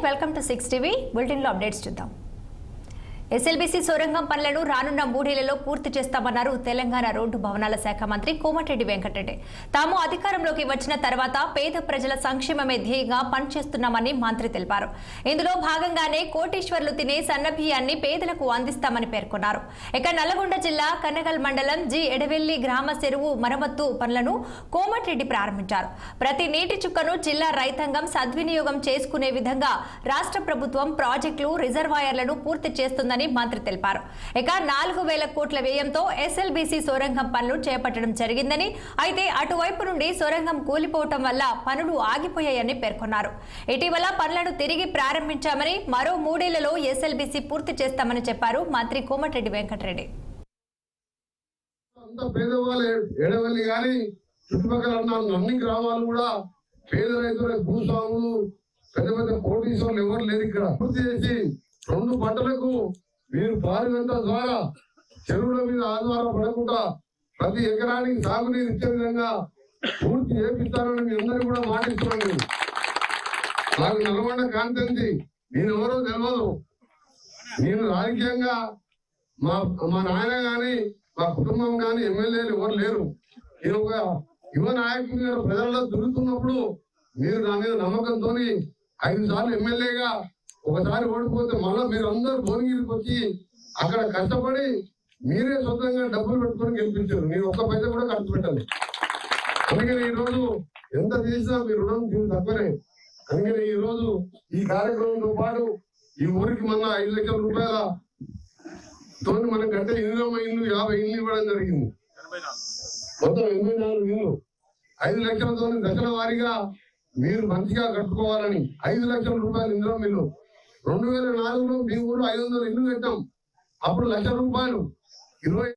Welcome to 6 TV bulletin లో updates చూద్దాం. SLBC సొరంగం పనులను రానున్న 3 ఏళ్లలో పూర్తి చేస్తామన్నారు తెలంగాణ రోడ్డు భవనాల శాఖ మంత్రి కోమటిరెడ్డి వెంకటరెడ్డి. తాము అధికారంలోకి వచ్చిన తర్వాత పేద ప్రజల సంక్షేమమే ధ్యేయంగా పనిచేస్తున్నామని మంత్రి తెలిపారు. ఇందులో భాగంగానే కోటీశ్వర్లు తినే సన్నబియ్యాన్ని పేదలకు అందిస్తామని పేర్కొన్నారు. ఇక నల్లగొండ జిల్లా కన్నగల్ మండలం జి ఎడవెల్లి గ్రామ చెరువు మరమ్మత్తు పనులను కోమటిరెడ్డి ప్రారంభించారు. ప్రతి నీటి చుక్కను జిల్లా రైతాంగం సద్వినియోగం చేసుకునే విధంగా రాష్ట్ర ప్రభుత్వం ప్రాజెక్టులు రిజర్వాయర్లను పూర్తి చేస్తుందని మంత్రి తెలిపారు. ఇక 4,000 కోట్ల వ్యయంతో ఎస్ఎల్బీసీ సొరంగం పనులు చేపట్టడం జరిగిందని, అయితే అటువైపు నుండి సొరంగం కూలిపోవటం వల్ల పనులు ఆగిపోయాయని పేర్కొన్నారు. ఇటీవల పనులను తిరిగి ప్రారంభించామని, మరో 3 ఏళ్లలో ఎస్ఎల్బీసీ పూర్తి చేస్తామని చెప్పారు మంత్రి కోమటిరెడ్డి వెంకటరెడ్డి. అన్ని గ్రామాలు కూడా పేద రైతుల భూస్వాములు పెద్ద పెద్ద కోటీశ్వర్లు ఎవరు లేరు. ఇక్కడ పూర్తి చేసి 2 పంటలకు మీరు పారిగంట ద్వారా చెరువుల మీద ఆధారపడకుండా ప్రతి ఎకరానికి సాగునీరు ఇచ్చే విధంగా పూర్తి చేపిస్తారని మీ అందరూ కూడా మాటిస్తున్నాను. నాకు నల్గొండ కాన్స్టిట్యుయెన్సీ నేను ఎవరో తెలియదు. నేను రాజకీయంగా మా నాయన గాని మా కుటుంబం గాని ఎమ్మెల్యేలు ఎవరు లేరు. నేను ఒక యువ నాయకుడిగా ప్రజల్లో తిరుగుతున్నప్పుడు మీరు నా మీద నమ్మకంతో 5 సార్లు ఎమ్మెల్యేగా ఒకసారి ఓడిపోతే మళ్ళీ మీరు అందరూ భువనగిరికి వచ్చి అక్కడ కష్టపడి మీరే సొంతంగా డబ్బులు పెట్టుకొని గెలిపించారు. నేను ఒక్క పైసా కూడా ఖర్చు పెట్టాలి. అందుకని ఈ రోజు ఎంత చేసినా మీ రుణం తప్పనే. అందుకని ఈ రోజు ఈ కార్యక్రమంతో పాటు ఈ ఊరికి మన 5 లక్షల రూపాయల తోని మనం కట్టే ఇల్లు 50 ఇల్లు ఇవ్వడం జరిగింది. మొత్తం 84 ఇల్లు 5 లక్షలతో దశల వారీగా మీరు మంచిగా కట్టుకోవాలని 5 లక్షల రూపాయలు ఇందులో మీరు 2004లో మీ ఊరు 500 ఇల్లు కట్టాం. అప్పుడు 1,00,000 రూపాయలు 20